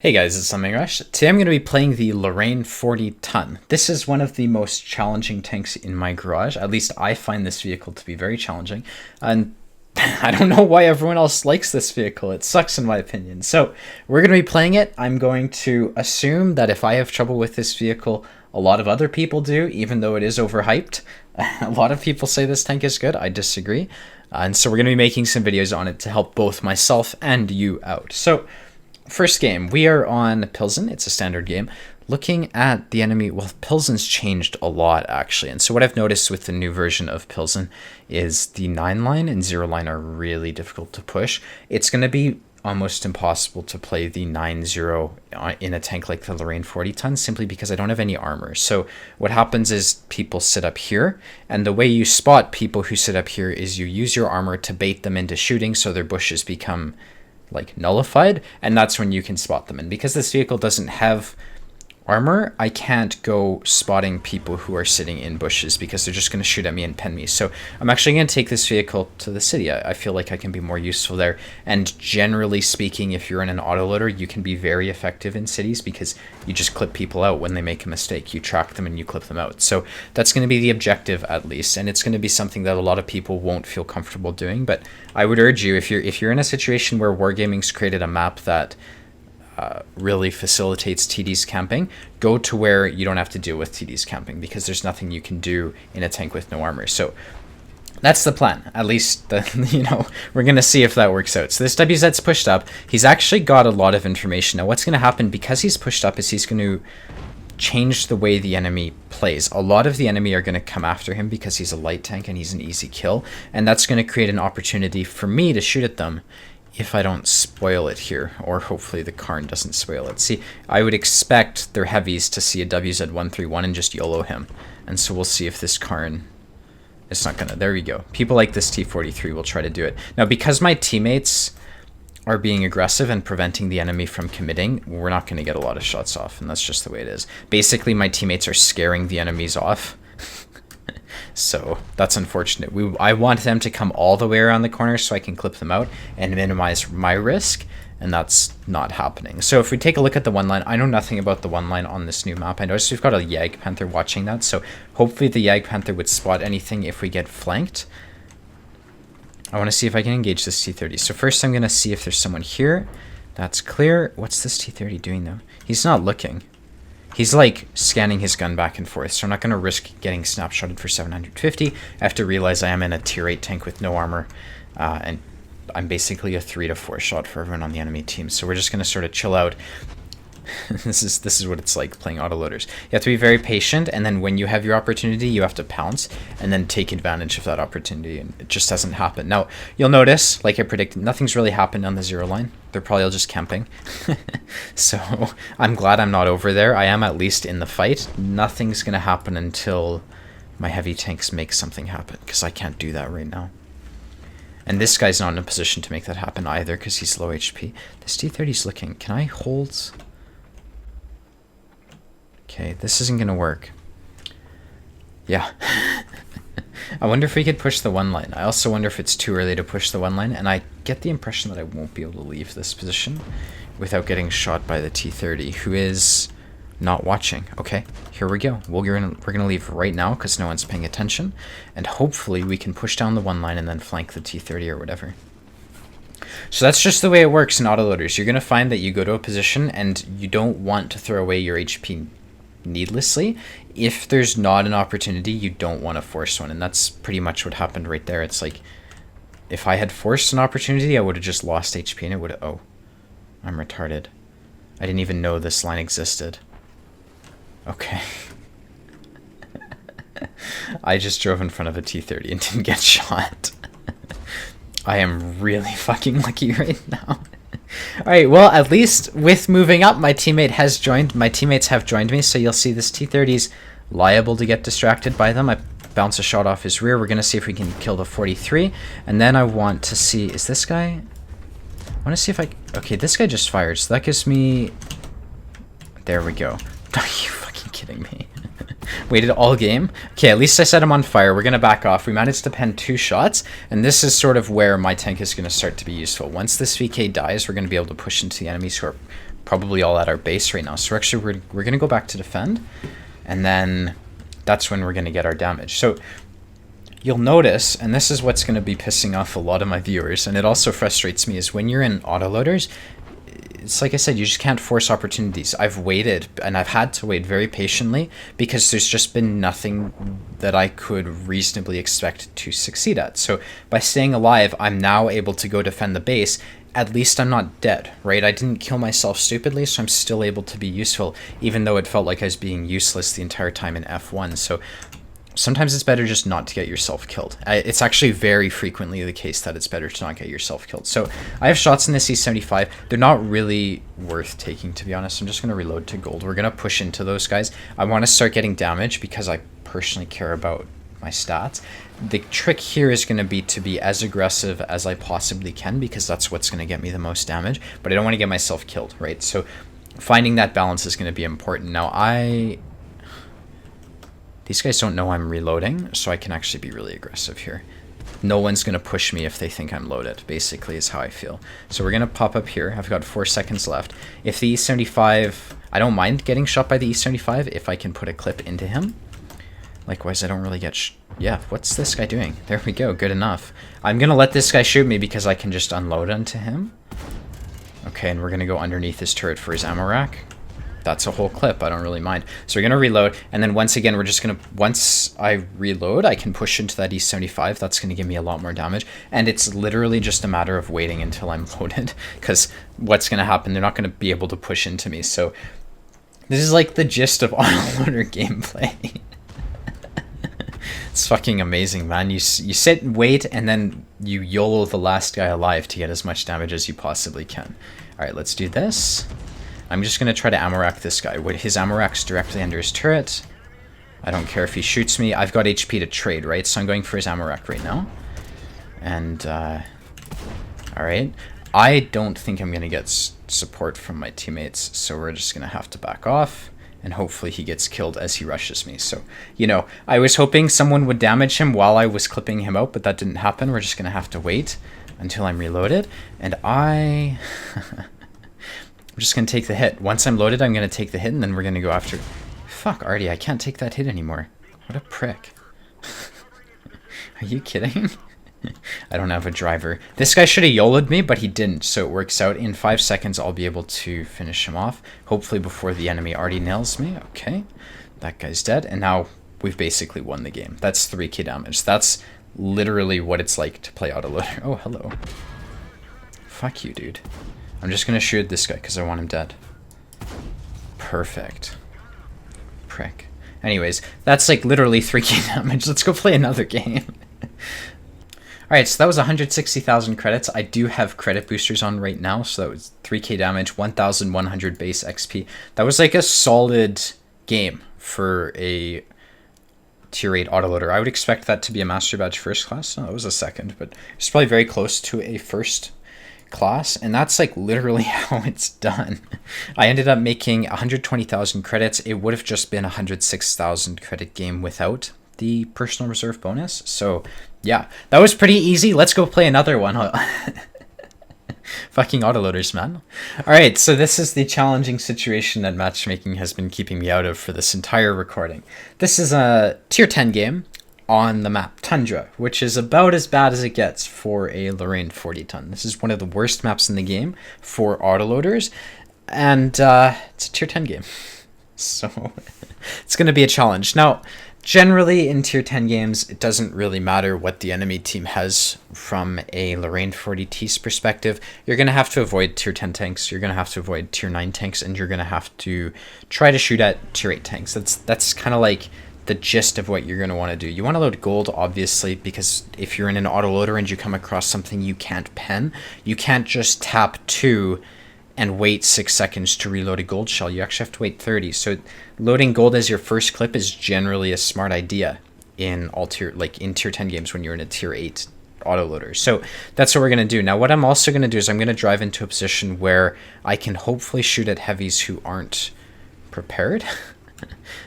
Hey guys, it's Something Rush. Today I'm going to be playing the Lorrain 40 ton. This is one of the most challenging tanks in my garage. At least I find this vehicle to be very challenging. And I don't know why everyone else likes this vehicle. It sucks in my opinion. So we're going to be playing it. I'm going to assume that if I have trouble with this vehicle, a lot of other people do, even though it is overhyped. A lot of people say this tank is good. I disagree. And so we're going to be making some videos on it to help both myself and you out. So first game, we are on Pilsen. It's a standard game. Looking at the enemy, well, Pilsen's changed a lot, actually. And so what I've noticed with the new version of Pilsen is the 9 line and 0 line are really difficult to push. It's going to be almost impossible to play the 9-0 in a tank like the Lorrain 40 ton simply because I don't have any armor. So what happens is people sit up here, and the way you spot people who sit up here is you use your armor to bait them into shooting so their bushes become like nullified, and that's when you can spot them. And because this vehicle doesn't have armor, I can't go spotting people who are sitting in bushes because they're just going to shoot at me and pen me. So I'm actually going to take this vehicle to the city. I feel like I can be more useful there. And generally speaking, if you're in an autoloader, you can be very effective in cities because you just clip people out when they make a mistake. You track them and you clip them out. So that's going to be the objective, at least. And it's going to be something that a lot of people won't feel comfortable doing. But I would urge you, if you're in a situation where Wargaming's created a map that really facilitates TD's camping, go to where you don't have to deal with TD's camping because there's nothing you can do in a tank with no armor. So that's the plan. At least, we're going to see if that works out. So this WZ's pushed up. He's actually got a lot of information. Now what's going to happen because he's pushed up is he's going to change the way the enemy plays. A lot of the enemy are going to come after him because he's a light tank and he's an easy kill. And that's going to create an opportunity for me to shoot at them if I don't spoil it here, or hopefully the Karn doesn't spoil it. See, I would expect their heavies to see a WZ-131 and just YOLO him. And so we'll see if this Karn is not gonna. There we go. People like this T-43 will try to do it. Now, because my teammates are being aggressive and preventing the enemy from committing, we're not gonna get a lot of shots off, and that's just the way it is. Basically, my teammates are scaring the enemies off. So that's unfortunate. I want them to come all the way around the corner so I can clip them out and minimize my risk, and that's not happening. So if we take a look at the one line, I know nothing about the one line on this new map. I noticed we've got a Yag Panther watching that, so hopefully the Yag Panther would spot anything if we get flanked. I want to see if I can engage this T-30. So first I'm going to see if there's someone here. That's clear. What's this T-30 doing though? He's not looking. He's like scanning his gun back and forth, so I'm not going to risk getting snapshotted for 750. I have to realize I am in a tier 8 tank with no armor, and I'm basically a 3 to 4 shot for everyone on the enemy team. So we're just going to sort of chill out. This is what it's like playing autoloaders. You have to be very patient, and then when you have your opportunity, you have to pounce and then take advantage of that opportunity, and it just doesn't happen. Now, you'll notice, like I predicted, nothing's really happened on the 0 line. They're probably all just camping. So I'm glad I'm not over there. I am at least in the fight. Nothing's going to happen until my heavy tanks make something happen, because I can't do that right now. And this guy's not in a position to make that happen either, because he's low HP. This T-30's looking. Can I hold? Okay, this isn't going to work. Yeah. I wonder if we could push the one line. I also wonder if it's too early to push the one line, and I get the impression that I won't be able to leave this position without getting shot by the T-30, who is not watching. Okay, here we go. We're gonna leave right now because no one's paying attention, and hopefully we can push down the one line and then flank the T-30 or whatever. So that's just the way it works in autoloaders. You're gonna find that you go to a position and you don't want to throw away your HP needlessly. If there's not an opportunity, you don't want to force one, and that's pretty much what happened right there. It's like if I had forced an opportunity, I would have just lost HP, and it would have... Oh, I'm retarded. I didn't even know this line existed. Okay. I just drove in front of a T-30 and didn't get shot. I am really fucking lucky right now. Alright, well, at least with moving up, my teammate has joined. My teammates have joined me, so you'll see this T-30's liable to get distracted by them. I bounce a shot off his rear. We're going to see if we can kill the 43. And then I want to see... Is this guy... I want to see if I... Okay, this guy just fired, so that gives me... There we go. Are you fucking kidding me? Waited all game. Okay, at least I set him on fire. We're going to back off. We managed to pen 2 shots, and this is sort of where my tank is going to start to be useful. Once this VK dies, we're going to be able to push into the enemies who are probably all at our base right now. So we're going to go back to defend, and then that's when we're going to get our damage. So you'll notice, and this is what's going to be pissing off a lot of my viewers, and it also frustrates me, is when you're in autoloaders, it's like I said, you just can't force opportunities. I've waited, and I've had to wait very patiently because there's just been nothing that I could reasonably expect to succeed at. So by staying alive, I'm now able to go defend the base. At least I'm not dead, right? I didn't kill myself stupidly, so I'm still able to be useful, even though it felt like I was being useless the entire time in F1. So sometimes it's better just not to get yourself killed. It's actually very frequently the case that it's better to not get yourself killed. So I have shots in this E75. They're not really worth taking, to be honest. I'm just going to reload to gold. We're going to push into those guys. I want to start getting damage because I personally care about my stats. The trick here is going to be as aggressive as I possibly can because that's what's going to get me the most damage. But I don't want to get myself killed, right? So finding that balance is going to be important. Now, these guys don't know I'm reloading, so I can actually be really aggressive here. No one's going to push me if they think I'm loaded, basically, is how I feel. So we're going to pop up here. I've got 4 seconds left. If the E75... I don't mind getting shot by the E75 if I can put a clip into him. Likewise, I don't really get... yeah, what's this guy doing? There we go, good enough. I'm going to let this guy shoot me because I can just unload onto him. Okay, and we're going to go underneath his turret for his ammo rack. That's a whole clip. I don't really mind. So we're going to reload. And then once again, we're just going to... once I reload, I can push into that E75. That's going to give me a lot more damage. And it's literally just a matter of waiting until I'm loaded. Because what's going to happen? They're not going to be able to push into me. So this is like the gist of autoloader gameplay. It's fucking amazing, man. You sit and wait, and then you YOLO the last guy alive to get as much damage as you possibly can. All right, let's do this. I'm just going to try to ammo rack this guy. His ammo rack's directly under his turret. I don't care if he shoots me. I've got HP to trade, right? So I'm going for his ammo rack right now. And, alright. I don't think I'm going to get support from my teammates, so we're just going to have to back off. And hopefully he gets killed as he rushes me. So, you know, I was hoping someone would damage him while I was clipping him out, but that didn't happen. We're just going to have to wait until I'm reloaded. And I'm just going to take the hit. Once I'm loaded, I'm going to take the hit, and then we're going to go after... Fuck, Artie, I can't take that hit anymore. What a prick. Are you kidding? I don't have a driver. This guy should have YOLO'd me, but he didn't, so it works out. In 5 seconds, I'll be able to finish him off. Hopefully before the enemy already nails me. Okay, that guy's dead, and now we've basically won the game. That's 3k damage. That's literally what it's like to play autoloader. Oh, hello. Fuck you, dude. I'm just gonna shoot this guy because I want him dead. Perfect. Prick. Anyways, that's like literally 3k damage. Let's go play another game. Alright, so that was 160,000 credits. I do have credit boosters on right now, so that was 3k damage, 1,100 base XP. That was like a solid game for a tier 8 autoloader. I would expect that to be a master badge first class. No, it was a second, but it's probably very close to a first class, and that's like literally how it's done. I ended up making 120,000 credits. It would have just been a 106,000 credit game without the personal reserve bonus. So yeah, that was pretty easy. Let's go play another one. Fucking autoloaders, man. Alright, so this is the challenging situation that matchmaking has been keeping me out of for this entire recording. This is a tier 10 game on the map Tundra, which is about as bad as it gets for a Lorrain 40 ton. This is one of the worst maps in the game for autoloaders, and it's a tier 10 game. So it's going to be a challenge. Now, generally in tier 10 games, it doesn't really matter what the enemy team has from a Lorrain 40T's perspective. You're going to have to avoid tier 10 tanks, you're going to have to avoid tier 9 tanks, and you're going to have to try to shoot at tier 8 tanks. That's kind of like the gist of what you're going to want to do. You want to load gold, obviously, because if you're in an autoloader and you come across something you can't pen, you can't just tap 2 and wait 6 seconds to reload a gold shell. You actually have to wait 30. So loading gold as your first clip is generally a smart idea in all tier, like in tier 10 games when you're in a tier 8 autoloader. So that's what we're going to do. Now, what I'm also going to do is I'm going to drive into a position where I can hopefully shoot at heavies who aren't prepared.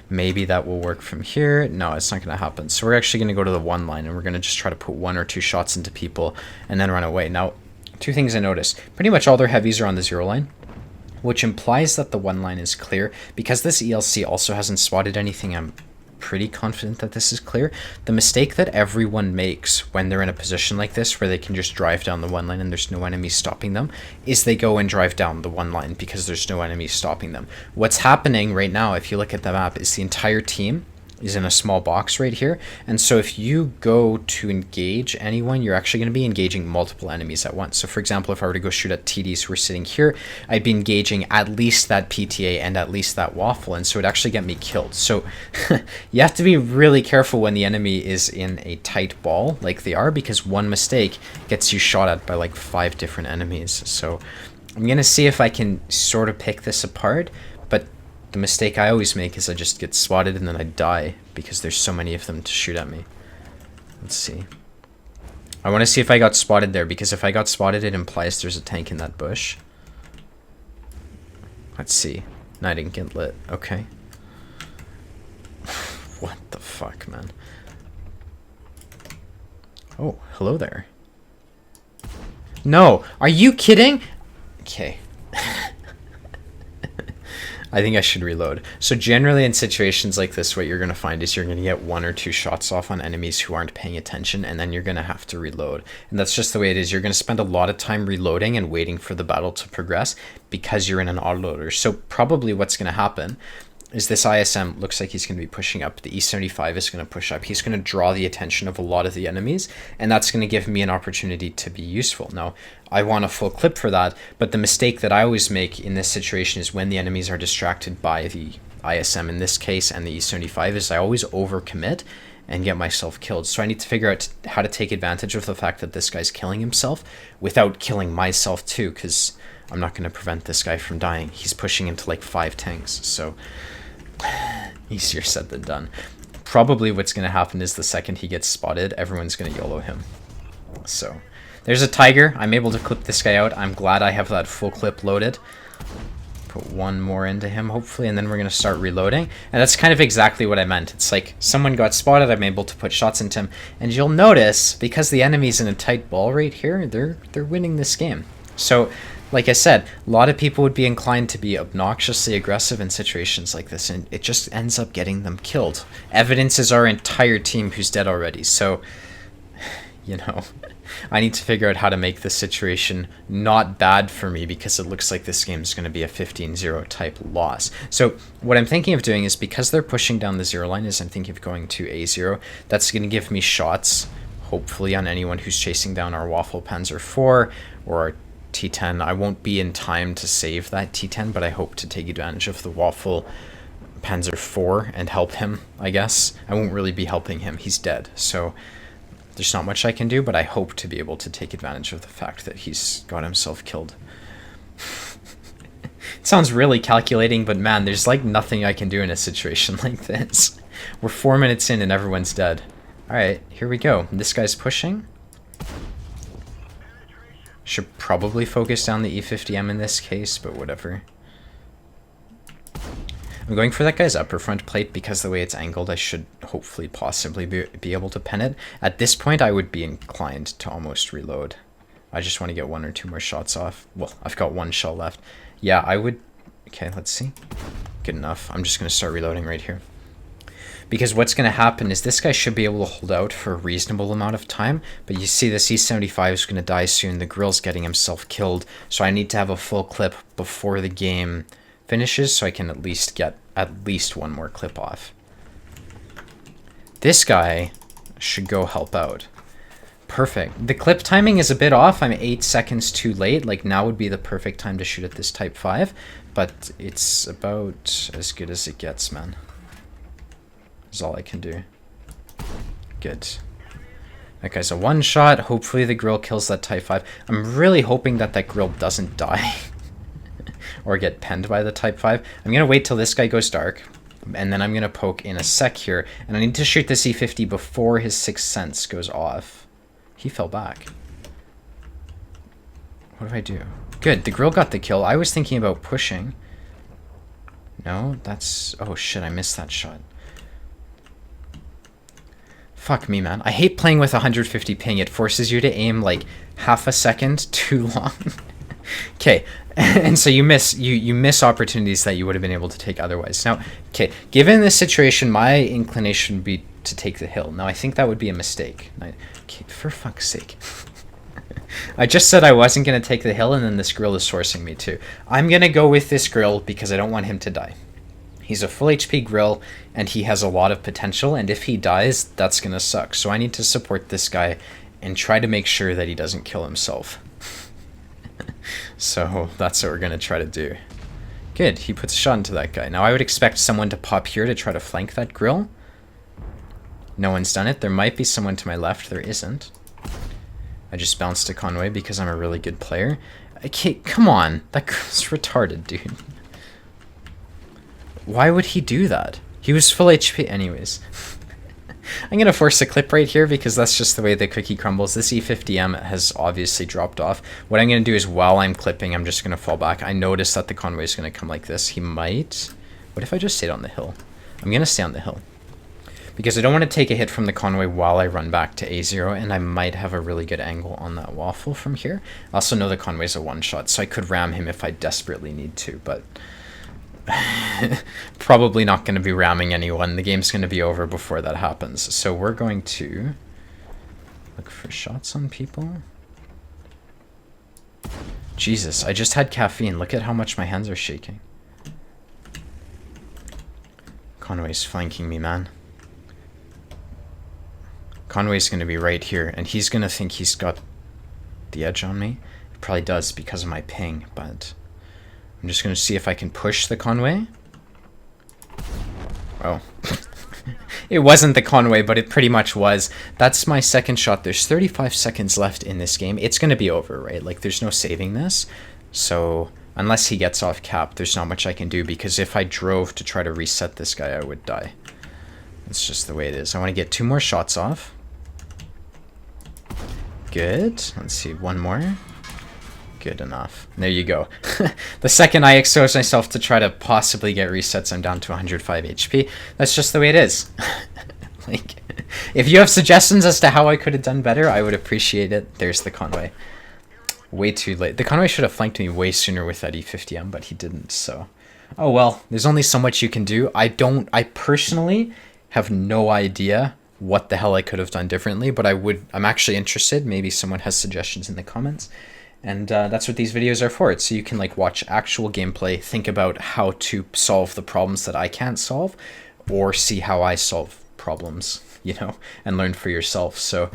Maybe that will work from here. No, it's not going to happen. So we're actually going to go to the 1 line, and we're going to just try to put 1 or 2 shots into people and then run away. Now, 2 things I noticed. Pretty much all their heavies are on the 0 line. which implies that the one line is clear. Because this ELC also hasn't spotted anything, I'm pretty confident that this is clear. The mistake that everyone makes when they're in a position like this where they can just drive down the one line and there's no enemies stopping them is they go and drive down the one line because there's no enemies stopping them. What's happening right now, if you look at the map, is the entire team is in a small box right here, and so if you go to engage anyone, you're actually going to be engaging multiple enemies at once. So for example, if I were to go shoot at TDs who are sitting here, I'd be engaging at least that PTA and at least that waffle, and so it'd actually get me killed. So you have to be really careful when the enemy is in a tight ball like they are, because one mistake gets you shot at by like 5 different enemies. So I'm going to see if I can sort of pick this apart, but the mistake I always make is I just get spotted and then I die because there's so many of them to shoot at me. Let's see. I want to see if I got spotted there, because if I got spotted, it implies there's a tank in that bush. Let's see. No, I didn't get lit. Okay. What the fuck, man? Oh, hello there. No, are you kidding? Okay. I think I should reload. So generally in situations like this, what you're going to find is you're going to get 1 or 2 shots off on enemies who aren't paying attention, and then you're going to have to reload. And that's just the way it is. You're going to spend a lot of time reloading and waiting for the battle to progress because you're in an autoloader. So probably what's going to happen is this ISM looks like he's going to be pushing up. The E75 is going to push up. He's going to draw the attention of a lot of the enemies, and that's going to give me an opportunity to be useful. Now, I want a full clip for that, but the mistake that I always make in this situation is when the enemies are distracted by the ISM in this case and the E75 is I always overcommit and get myself killed. So I need to figure out how to take advantage of the fact that this guy's killing himself without killing myself too, because I'm not going to prevent this guy from dying. He's pushing into like 5 tanks, so easier said than done. Probably what's going to happen is the second he gets spotted, everyone's going to YOLO him. So there's a tiger. I'm able to clip this guy out. I'm glad I have that full clip loaded. Put 1 more into him, hopefully, and then we're going to start reloading. And that's kind of exactly what I meant. It's like someone got spotted, I'm able to put shots into him. And you'll notice, because the enemy's in a tight ball right here, they're winning this game. So like I said, a lot of people would be inclined to be obnoxiously aggressive in situations like this, and it just ends up getting them killed. Evidence is our entire team who's dead already, so, you know, I need to figure out how to make this situation not bad for me, because it looks like this game is going to be a 15-0 type loss. So what I'm thinking of doing is, because they're pushing down the 0 line, is I'm thinking of going to A0. That's going to give me shots, hopefully, on anyone who's chasing down our Waffle Panzer IV or our T10. I won't be in time to save that T10, but I hope to take advantage of the Waffle Panzer IV and help him, I guess. I won't really be helping him. He's dead, so there's not much I can do, but I hope to be able to take advantage of the fact that he's got himself killed. It sounds really calculating, but man, there's like nothing I can do in a situation like this. We're 4 minutes in and everyone's dead. Alright, here we go. This guy's pushing. Should probably focus down the E50M in this case, but whatever. I'm going for that guy's upper front plate because the way it's angled, I should hopefully possibly be able to pen it. At this point, I would be inclined to almost reload. I just want to get 1 or 2 more shots off. Well, I've got 1 shell left. Yeah, I would... Okay, let's see. Good enough. I'm just going to start reloading right here. Because what's going to happen is this guy should be able to hold out for a reasonable amount of time, but you see the C75 is going to die soon. The grill's getting himself killed, so I need to have a full clip before the game finishes so I can at least get at least 1 more clip off. This guy should go help out. Perfect. The clip timing is a bit off. I'm 8 seconds too late. Like, now would be the perfect time to shoot at this Type 5, but it's about as good as it gets, man. Is all I can do. Good. That guy's a 1 shot. Hopefully the grill kills that Type 5. I'm really hoping that that grill doesn't die or get penned by the Type 5. I'm going to wait till this guy goes dark, and then I'm going to poke in a sec here, and I need to shoot the C50 before his 6th sense goes off. He fell back. What do I do? Good, the grill got the kill. I was thinking about pushing. No, that's... Oh shit, I missed that shot. Fuck me, man. I hate playing with 150 ping. It forces you to aim like half a second too long. Okay, and so you miss opportunities that you would have been able to take otherwise. Now, okay, given this situation, my inclination would be to take the hill. Now, I think that would be a mistake. Okay, for fuck's sake. I just said I wasn't going to take the hill, and then this grill is sourcing me too. I'm going to go with this grill because I don't want him to die. He's a full HP grill, and he has a lot of potential, and if he dies, that's going to suck. So I need to support this guy and try to make sure that he doesn't kill himself. So that's what we're going to try to do. Good, he puts a shot into that guy. Now I would expect someone to pop here to try to flank that grill. No one's done it. There might be someone to my left. There isn't. I just bounced to Conway because I'm a really good player. Okay, come on. That girl's retarded, dude. Why would he do that? He was full HP anyways. I'm going to force a clip right here because that's just the way the cookie crumbles. This E50M has obviously dropped off. What I'm going to do is while I'm clipping, I'm just going to fall back. I noticed that the Conway is going to come like this. He might... What if I just stayed on the hill? I'm going to stay on the hill. Because I don't want to take a hit from the Conway while I run back to A0, and I might have a really good angle on that waffle from here. I also know the Conway's a one-shot, so I could ram him if I desperately need to, but... probably not going to be ramming anyone. The game's going to be over before that happens. So we're going to look for shots on people. Jesus, I just had caffeine. Look at how much my hands are shaking. Conway's flanking me, man. Conway's going to be right here, and he's going to think he's got the edge on me. He probably does because of my ping, but... I'm just going to see if I can push the Conway. Oh. It wasn't the Conway, but it pretty much was. That's my second shot. There's 35 seconds left in this game. It's going to be over, right? Like, there's no saving this. So, unless he gets off cap, there's not much I can do, because if I drove to try to reset this guy, I would die. That's just the way it is. I want to get 2 more shots off. Good. Let's see, 1 more. Good enough. There you go. The second I expose myself to try to possibly get resets, I'm down to 105 HP. That's just the way it is. Like, if you have suggestions as to how I could have done better, I would appreciate it. There's the Conway. Way too late. The Conway should have flanked me way sooner with that E50M, but he didn't, so... Oh well, there's only so much you can do. I personally have no idea what the hell I could have done differently, but I'm actually interested. Maybe someone has suggestions in the comments. And that's what these videos are for. It's so you can like watch actual gameplay, think about how to solve the problems that I can't solve, or see how I solve problems, you know, and learn for yourself. So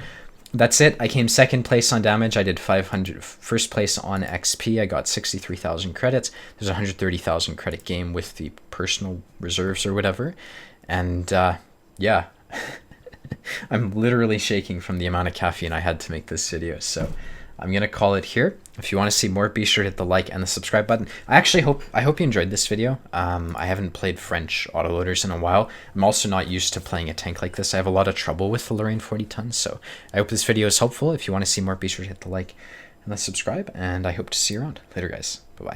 that's it. I came second place on damage. I did 500. First place on XP. I got 63,000 credits. There's a 130,000 credit game with the personal reserves or whatever. And yeah, I'm literally shaking from the amount of caffeine I had to make this video. So I'm going to call it here. If you want to see more, be sure to hit the like and the subscribe button. I hope you enjoyed this video. I haven't played French autoloaders in a while. I'm also not used to playing a tank like this. I have a lot of trouble with the Lorrain 40 tons. So I hope this video is helpful. If you want to see more, be sure to hit the like and the subscribe. And I hope to see you around. Later, guys. Bye-bye.